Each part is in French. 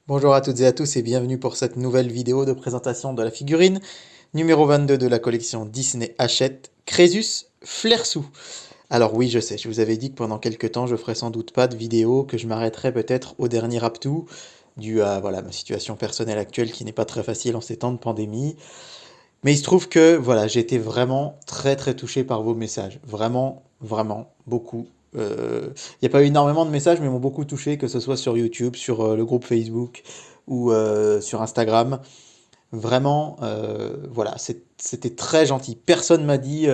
Bonjour à toutes et à tous et bienvenue pour cette nouvelle vidéo de présentation de la figurine numéro 22 de la collection Disney Hachette, Crésus Flersou. Alors oui, je sais, je vous avais dit que pendant quelques temps je ferais sans doute pas de vidéo, que je m'arrêterais peut-être au dernier Raptou, dû à voilà, ma situation personnelle actuelle qui n'est pas très facile en ces temps de pandémie. Mais il se trouve que voilà, j'ai été vraiment très touché par vos messages. Vraiment beaucoup. Il n'y a pas eu énormément de messages, mais ils m'ont beaucoup touché, que ce soit sur YouTube, sur le groupe Facebook ou sur Instagram. Vraiment, voilà, c'était très gentil. Personne m'a dit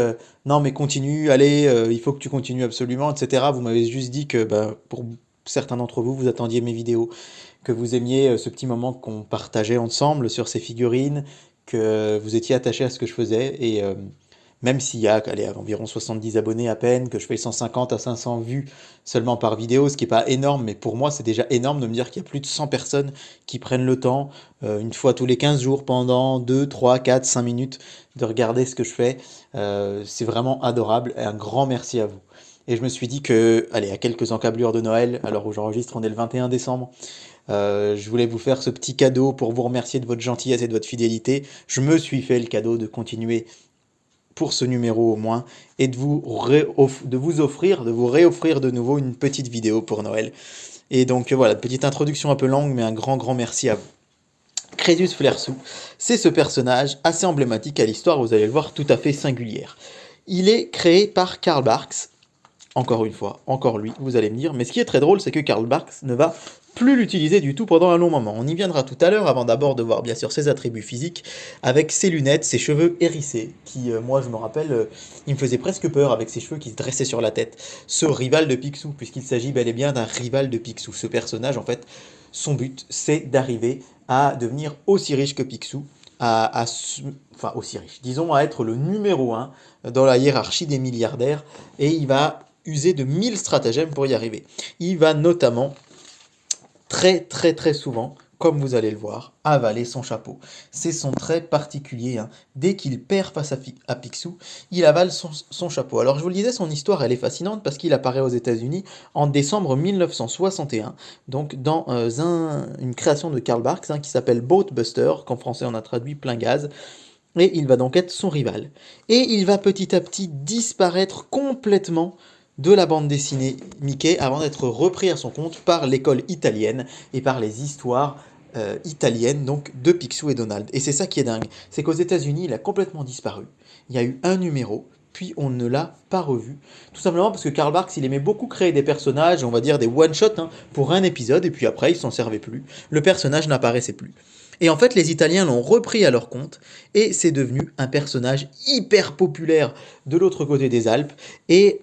non mais continue, allez, il faut que tu continues absolument, etc. Vous m'avez juste dit que bah, pour certains d'entre vous, vous attendiez mes vidéos, que vous aimiez ce petit moment qu'on partageait ensemble sur ces figurines, que vous étiez attaché à ce que je faisais et même s'il y a allez, environ 70 abonnés à peine, que je fais 150 à 500 vues seulement par vidéo, ce qui n'est pas énorme, mais pour moi c'est déjà énorme de me dire qu'il y a plus de 100 personnes qui prennent le temps, une fois tous les 15 jours, pendant 2, 3, 4, 5 minutes, de regarder ce que je fais. C'est vraiment adorable et un grand merci à vous. Et je me suis dit que, allez, à quelques encablures de Noël, alors où j'enregistre, on est le 21 décembre, je voulais vous faire ce petit cadeau pour vous remercier de votre gentillesse et de votre fidélité. Je me suis fait le cadeau de continuer pour ce numéro au moins, et de vous offrir, de vous réoffrir de nouveau une petite vidéo pour Noël. Et donc voilà, petite introduction un peu longue, mais un grand merci à vous. Crésus Flersou, c'est ce personnage assez emblématique à l'histoire, vous allez le voir, tout à fait singulière. Il est créé par Karl Barks, encore une fois, encore lui, vous allez me dire. Mais ce qui est très drôle, c'est que Karl Barks ne va plus l'utiliser du tout pendant un long moment. On y viendra tout à l'heure, avant d'abord de voir bien sûr ses attributs physiques, avec ses lunettes, ses cheveux hérissés, qui, moi je me rappelle, il me faisait presque peur avec ses cheveux qui se dressaient sur la tête. Ce rival de Picsou, puisqu'il s'agit bel et bien d'un rival de Picsou. Ce personnage, en fait, son but, c'est d'arriver à devenir aussi riche que Picsou, enfin aussi riche, disons à être le numéro un dans la hiérarchie des milliardaires, et il va user de 1000 stratagèmes pour y arriver. Il va notamment très souvent, comme vous allez le voir, avaler son chapeau. C'est son trait particulier, hein. Dès qu'il perd face à Picsou, il avale son chapeau. Alors je vous le disais, son histoire elle est fascinante parce qu'il apparaît aux États-Unis en décembre 1961, donc dans une création de Karl Barks qui s'appelle Boatbuster, qu'en français on a traduit plein gaz. Et il va donc être son rival. Et il va petit à petit disparaître complètement de la bande dessinée Mickey avant d'être repris à son compte par l'école italienne et par les histoires italiennes donc de Picsou et Donald. Et c'est ça qui est dingue, c'est qu'aux États-Unis il a complètement disparu. Il y a eu un numéro, puis on ne l'a pas revu. Tout simplement parce que Karl Barks il aimait beaucoup créer des personnages, on va dire des one-shots pour un épisode, et puis après il s'en servait plus. Le personnage n'apparaissait plus. Et en fait, les Italiens l'ont repris à leur compte, et c'est devenu un personnage hyper populaire de l'autre côté des Alpes, et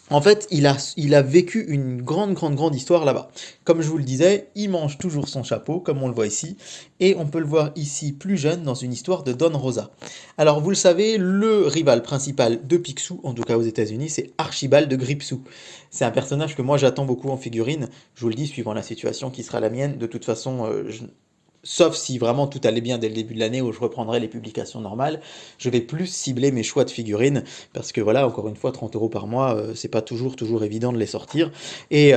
en fait, il a vécu une grande histoire là-bas. Comme je vous le disais, il mange toujours son chapeau, comme on le voit ici, et on peut le voir ici plus jeune dans une histoire de Don Rosa. Alors vous le savez, le rival principal de Picsou, en tout cas aux États-Unis, c'est Archibald de Gripsou. C'est un personnage que moi j'attends beaucoup en figurine, je vous le dis, suivant la situation qui sera la mienne. De toute façon, sauf si vraiment tout allait bien dès le début de l'année où je reprendrai les publications normales, je vais plus cibler mes choix de figurines parce que voilà, encore une fois, 30 € par mois, c'est pas toujours évident de les sortir. Et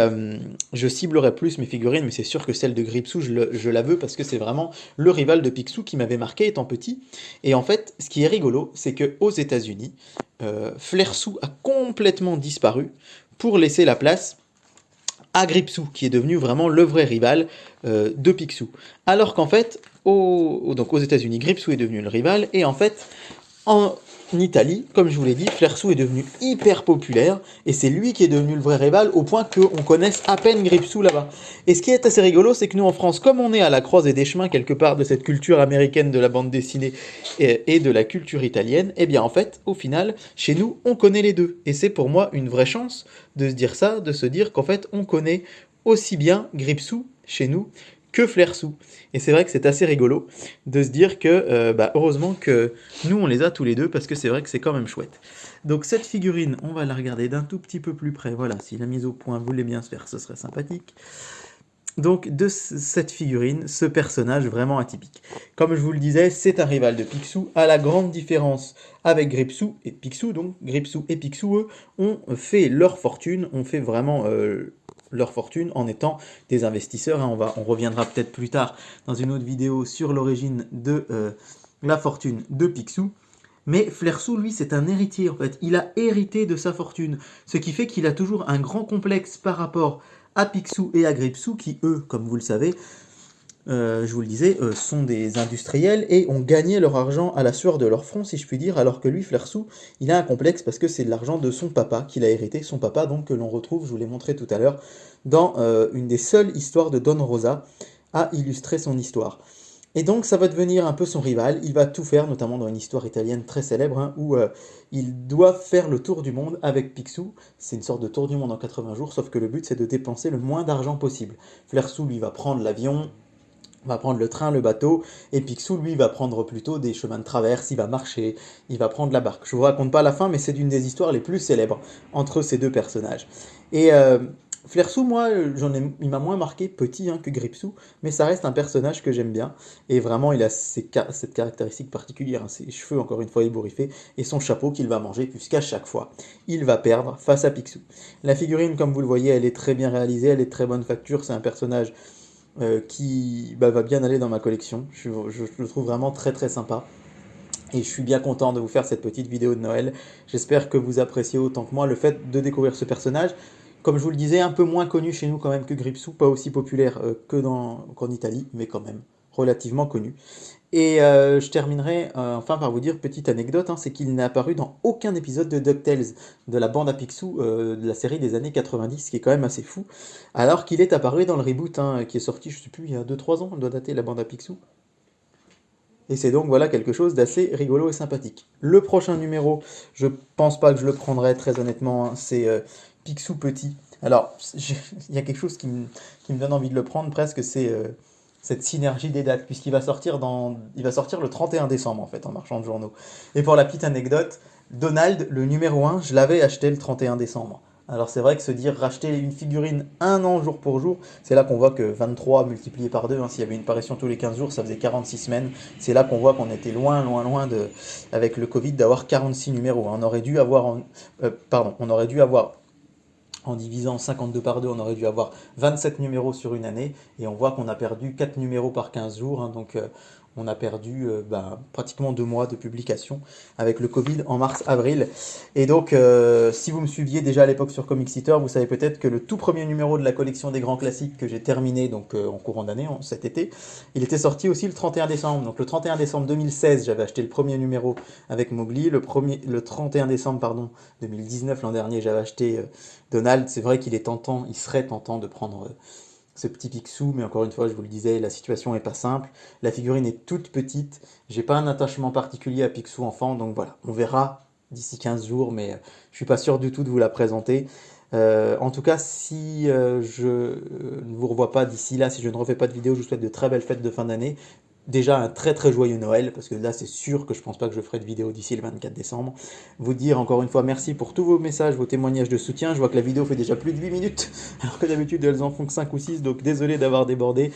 je ciblerai plus mes figurines, mais c'est sûr que celle de Gripsou, je la veux parce que c'est vraiment le rival de Picsou qui m'avait marqué étant petit. Et en fait, ce qui est rigolo, c'est que aux États-Unis, Flersou a complètement disparu pour laisser la place à Gripsou, qui est devenu vraiment le vrai rival de Picsou. Alors qu'en fait, donc aux États-Unis, Gripsou est devenu le rival, et en fait, en Italie, comme je vous l'ai dit, Flersou est devenu hyper populaire, et c'est lui qui est devenu le vrai rival, au point qu'on connaisse à peine Gripsou là-bas. Et ce qui est assez rigolo, c'est que nous en France, comme on est à la croisée des chemins quelque part de cette culture américaine de la bande dessinée et de la culture italienne, eh bien en fait, au final, chez nous, on connaît les deux. Et c'est pour moi une vraie chance de se dire ça, de se dire qu'en fait, on connaît aussi bien Gripsou chez nous que Flersou. Et c'est vrai que c'est assez rigolo de se dire que, heureusement que nous, on les a tous les deux, parce que c'est vrai que c'est quand même chouette. Donc cette figurine, on va la regarder d'un tout petit peu plus près. Voilà, si la mise au point voulait bien se faire, ce serait sympathique. Donc de cette figurine, ce personnage vraiment atypique. Comme je vous le disais, c'est un rival de Picsou, à la grande différence avec Gripsou et Picsou. Donc Gripsou et Picsou, eux, ont fait leur fortune, ont fait vraiment leur fortune en étant des investisseurs, hein. On reviendra peut-être plus tard dans une autre vidéo sur l'origine de la fortune de Picsou. Mais Flersou, lui, c'est un héritier en fait. Il a hérité de sa fortune. Ce qui fait qu'il a toujours un grand complexe par rapport à Picsou et à Gripsou, qui eux, comme vous le savez, je vous le disais, sont des industriels et ont gagné leur argent à la sueur de leur front, si je puis dire, alors que lui, Flersou, il a un complexe parce que c'est de l'argent de son papa qu'il a hérité. Son papa, donc, que l'on retrouve, je vous l'ai montré tout à l'heure, dans une des seules histoires de Don Rosa à illustrer son histoire. Et donc ça va devenir un peu son rival, il va tout faire, notamment dans une histoire italienne très célèbre, hein, où ils doivent faire le tour du monde avec Picsou. C'est une sorte de tour du monde en 80 jours, sauf que le but c'est de dépenser le moins d'argent possible. Flersou, lui, va prendre l'avion, va prendre le train, le bateau, et Picsou, lui, va prendre plutôt des chemins de traverse, il va marcher, il va prendre la barque. Je vous raconte pas la fin, mais c'est d'une des histoires les plus célèbres entre ces deux personnages. Et Flersou, moi, il m'a moins marqué petit, hein, que Gripsou, mais ça reste un personnage que j'aime bien, et vraiment, il a cette caractéristique particulière, hein, ses cheveux, encore une fois, ébouriffés, et son chapeau qu'il va manger, puisqu'à chaque fois, il va perdre face à Picsou. La figurine, comme vous le voyez, elle est très bien réalisée, elle est de très bonne facture, c'est un personnage qui va bien aller dans ma collection. Je le trouve vraiment très très sympa. Et je suis bien content de vous faire cette petite vidéo de Noël. J'espère que vous appréciez autant que moi le fait de découvrir ce personnage. Comme je vous le disais, un peu moins connu chez nous quand même que Gripsou, pas aussi populaire qu'en Italie, mais quand même relativement connu. Et je terminerai enfin par vous dire, petite anecdote, hein, c'est qu'il n'est apparu dans aucun épisode de DuckTales, de la bande à Picsou, de la série des années 90, ce qui est quand même assez fou, alors qu'il est apparu dans le reboot, hein, qui est sorti, je sais plus, il y a 2-3 ans, on doit dater la bande à Picsou. Et c'est donc voilà quelque chose d'assez rigolo et sympathique. Le prochain numéro, je pense pas que je le prendrai très honnêtement, hein, c'est Picsou Petit. Alors, il y a quelque chose qui me donne envie de le prendre presque, c'est cette synergie des dates, puisqu'il va sortir il va sortir le 31 décembre en fait, en marchand de journaux. Et pour la petite anecdote, Donald, le numéro 1, je l'avais acheté le 31 décembre. Alors c'est vrai que se dire racheter une figurine un an jour pour jour, c'est là qu'on voit que 23 multiplié par 2, hein, s'il y avait une parution tous les 15 jours, ça faisait 46 semaines. C'est là qu'on voit qu'on était loin, loin, loin avec le Covid d'avoir 46 numéros. On aurait dû avoir, on aurait dû avoir en divisant 52 par 2, on aurait dû avoir 27 numéros sur une année, et on voit qu'on a perdu 4 numéros par 15 jours, hein, donc on a perdu pratiquement 2 mois de publication avec le Covid en mars-avril. Et donc, si vous me suiviez déjà à l'époque sur Comic Eater, vous savez peut-être que le tout premier numéro de la collection des grands classiques que j'ai terminé donc, en courant d'année, cet été, il était sorti aussi le 31 décembre. Donc le 31 décembre 2016, j'avais acheté le premier numéro avec Mowgli. Le 31 décembre 2019, l'an dernier, j'avais acheté Donald. C'est vrai qu'il est tentant, il serait tentant de prendre ce petit Picsou, mais encore une fois, je vous le disais, la situation est pas simple. La figurine est toute petite. J'ai pas un attachement particulier à Picsou enfant, donc voilà, on verra d'ici 15 jours, mais je suis pas sûr du tout de vous la présenter. En tout cas, si je ne vous revois pas d'ici là, si je ne refais pas de vidéo, je vous souhaite de très belles fêtes de fin d'année. Déjà un très très joyeux Noël, parce que là c'est sûr que je pense pas que je ferai de vidéo d'ici le 24 décembre. Vous dire encore une fois merci pour tous vos messages, vos témoignages de soutien. Je vois que la vidéo fait déjà plus de 8 minutes, alors que d'habitude elles en font que 5 ou 6, donc désolé d'avoir débordé.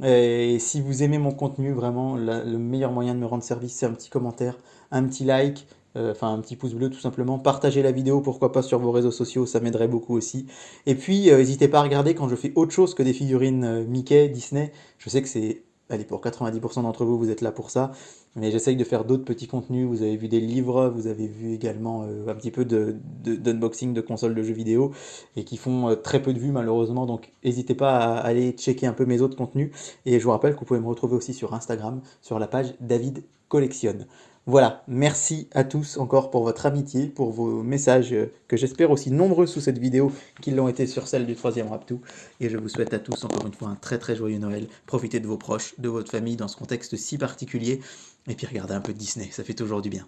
Et si vous aimez mon contenu, vraiment, le meilleur moyen de me rendre service, c'est un petit commentaire, un petit like, enfin un petit pouce bleu tout simplement. Partagez la vidéo, pourquoi pas sur vos réseaux sociaux, ça m'aiderait beaucoup aussi. Et puis, n'hésitez pas à regarder quand je fais autre chose que des figurines Mickey, Disney. Je sais que c'est... Allez, pour 90% d'entre vous, vous êtes là pour ça. Mais j'essaye de faire d'autres petits contenus. Vous avez vu des livres, vous avez vu également un petit peu d'unboxing de consoles de jeux vidéo et qui font très peu de vues malheureusement. Donc n'hésitez pas à aller checker un peu mes autres contenus. Et je vous rappelle que vous pouvez me retrouver aussi sur Instagram, sur la page David Collectionne. Voilà, merci à tous encore pour votre amitié, pour vos messages que j'espère aussi nombreux sous cette vidéo qu'ils l'ont été sur celle du 3e Raptou. Et je vous souhaite à tous encore une fois un très très joyeux Noël. Profitez de vos proches, de votre famille dans ce contexte si particulier. Et puis regardez un peu de Disney, ça fait toujours du bien.